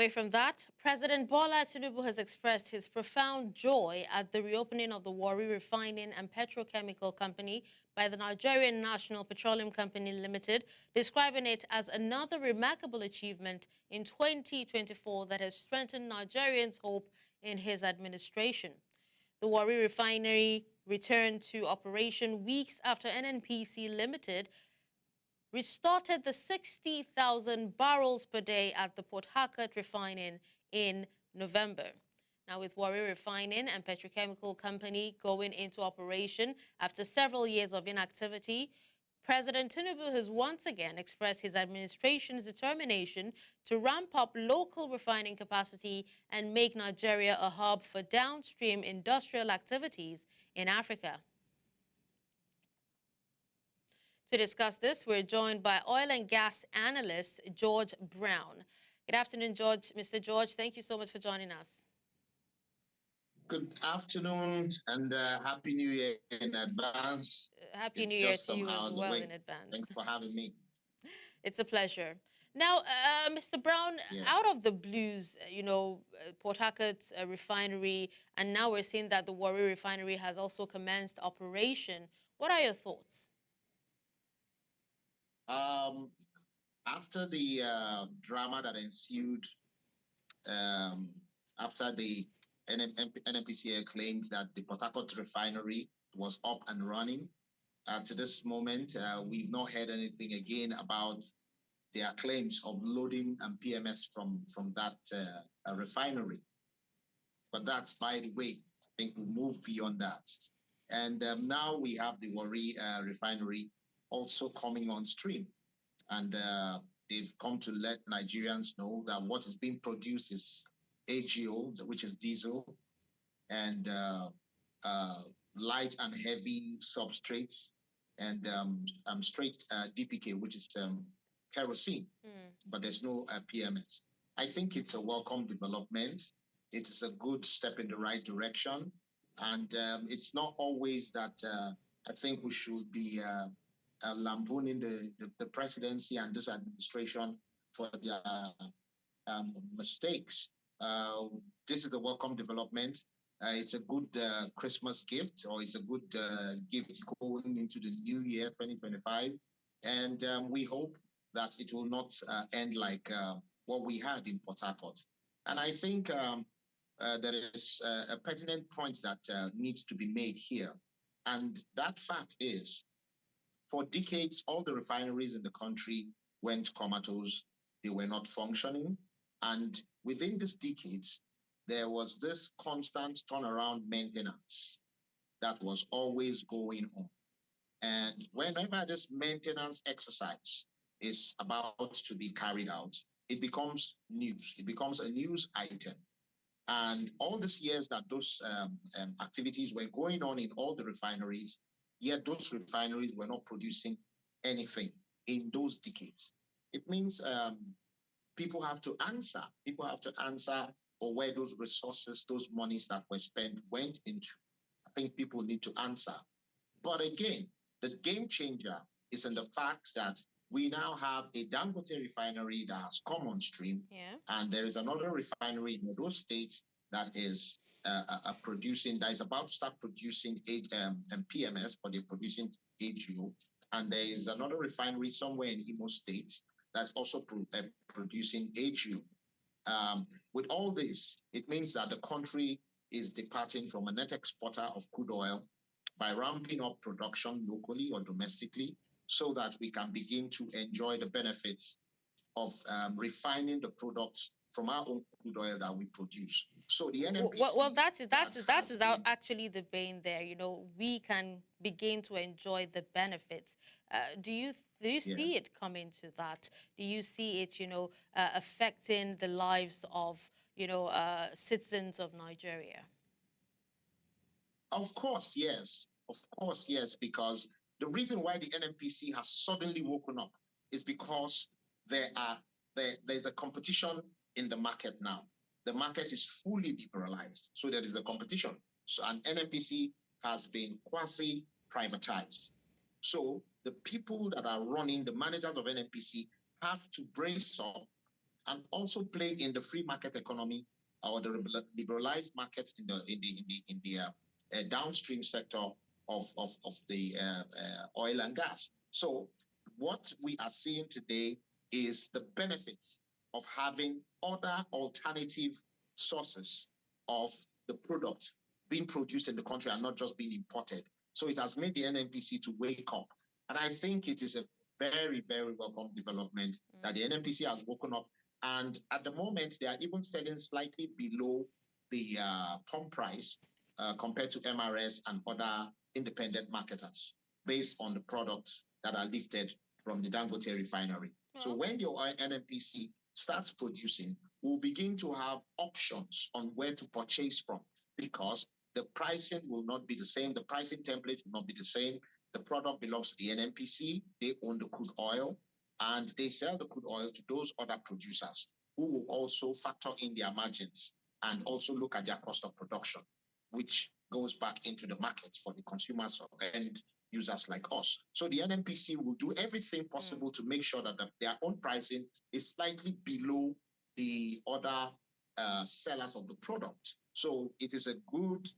away from that, President Bola Tinubu has expressed his profound joy at the reopening of the Warri Refining and Petrochemical Company by the Nigerian National Petroleum Company Limited, describing it as another remarkable achievement in 2024 that has strengthened Nigerians' hope in his administration. The Warri Refinery returned to operation weeks after NNPCL Limited restarted the 60,000 barrels per day at the Port Harcourt refining in November. Now, with Warri Refining and Petrochemical Company going into operation after several years of inactivity, President Tinubu has once again expressed his administration's determination to ramp up local refining capacity and make Nigeria a hub for downstream industrial activities in Africa. To discuss this, we're joined by Oil and Gas Analyst George Brown. Good afternoon, George. Mr. George, thank you so much for joining us. Good afternoon and Happy New Year in advance. Happy New Year to you as well in advance. Thanks for having me. It's a pleasure. Now, Mr. Brown, out of the blues, Port Harcourt refinery, and now we're seeing that the Warri Refinery has also commenced operation. What are your thoughts? After the drama that ensued after the NNPCL claimed that the Port Harcourt refinery was up and running, to this moment, we've not heard anything again about their claims of loading and PMS from that refinery. But that's by the way. I think we'll move beyond that. And now we have the Warri refinery also coming on stream. And they've come to let Nigerians know that what is being produced is AGO, which is diesel, and light and heavy substrates, and straight DPK, which is kerosene, but there's no PMS. I think it's a welcome development. It is a good step in the right direction. And it's not always that I think we should be lampooning the presidency and this administration for their mistakes. This is a welcome development. It's a good Christmas gift, or it's a good gift going into the new year, 2025. And we hope that it will not end like what we had in Port Harcourt. And I think there is a pertinent point that needs to be made here. And that fact is, for decades, all the refineries in the country went comatose. They were not functioning. And within these decades, there was this constant turnaround maintenance that was always going on. And whenever this maintenance exercise is about to be carried out, it becomes news. It becomes a news item. And all these years that those activities were going on in all the refineries, yet those refineries were not producing anything in those decades. It means people have to answer. People have to answer for where those resources, those monies that were spent went into. I think people need to answer. But again, the game changer is in the fact that we now have a Dangote refinery that has come on stream, and there is another refinery in those states that is producing, that is about to start producing PMS, but they're producing AGO, and there is another refinery somewhere in Imo State that's also producing AGO. With all this, it means that the country is departing from a net exporter of crude oil by ramping up production locally or domestically, so that we can begin to enjoy the benefits of refining the products from our own crude oil that we produce. So the NNPC... Well, that's actually the bane there. You know, we can begin to enjoy the benefits. Do you see it coming to that? Do you see it, affecting the lives of, citizens of Nigeria? Of course, yes. Of course, yes, because the reason why the NNPC has suddenly woken up is because there's a competition in the market now. The market is fully liberalized, so there is a competition. So an NNPC has been quasi-privatized. So the people that are running, the managers of NNPC, have to brace up and also play in the free market economy or the liberalized market in the downstream sector of the oil and gas. So what we are seeing today is the benefits of having other alternative sources of the products being produced in the country and not just being imported. So it has made the NNPC to wake up. And I think it is a very, very welcome development that the NNPC has woken up. And at the moment, they are even selling slightly below the pump price compared to MRS and other independent marketers based on the products that are lifted from the Dangote refinery. So when the NNPC starts producing, we'll begin to have options on where to purchase from because the pricing will not be the same. The pricing template will not be the same. The product belongs to the NNPC. They own the crude oil, and they sell the crude oil to those other producers who will also factor in their margins and also look at their cost of production, which goes back into the market for the consumers and users like us. So the NNPC will do everything possible to make sure that their own pricing is slightly below the other sellers of the product. So it is a good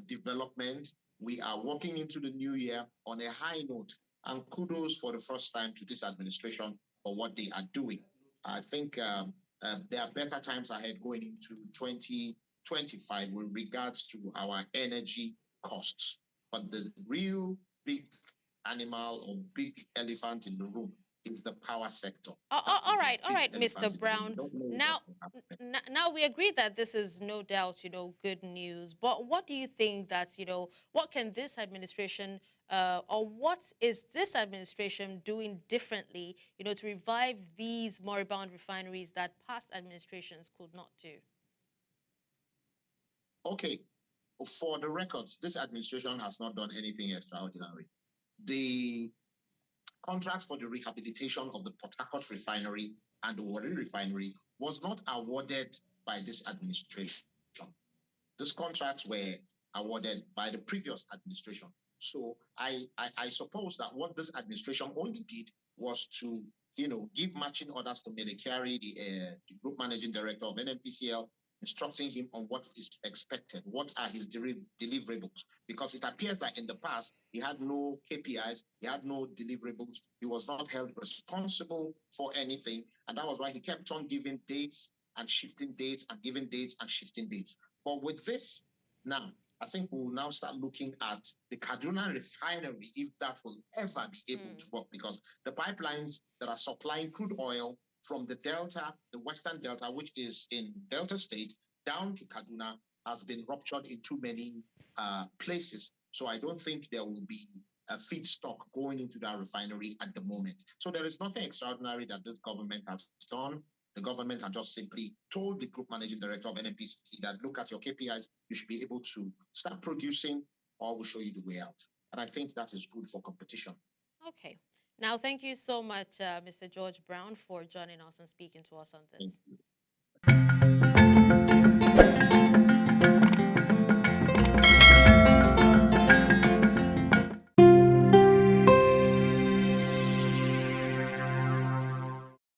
development. We are walking into the new year on a high note, and kudos for the first time to this administration for what they are doing. I think there are better times ahead going into 2025 with regards to our energy costs. But the real big animal or big elephant in the room is the power sector. All right, Mr. Brown. Now we agree that this is no doubt, good news. But what do you think that, what can this administration or what is this administration doing differently, to revive these moribund refineries that past administrations could not do? Okay, for the records, this administration has not done anything extraordinary. The contracts for the rehabilitation of the Port Harcourt refinery and the Warri Refinery was not awarded by this administration. These contracts were awarded by the previous administration. So I suppose that what this administration only did was to, give matching orders to Melekari, the group managing director of NNPCL, instructing him on what is expected, what are his deliverables. Because it appears that in the past, he had no KPIs, he had no deliverables, he was not held responsible for anything. And that was why he kept on giving dates and shifting dates and giving dates and shifting dates. But with this, now, I think we will now start looking at the Kaduna refinery, if that will ever be able to work, because the pipelines that are supplying crude oil from the Delta, the Western Delta, which is in Delta State, down to Kaduna, has been ruptured in too many places. So I don't think there will be a feedstock going into that refinery at the moment. So there is nothing extraordinary that this government has done. The government has just simply told the group managing director of NNPC that look at your KPIs, you should be able to start producing, or we'll show you the way out. And I think that is good for competition. Okay. Now, thank you so much, Mr. George Brown, for joining us and speaking to us on this.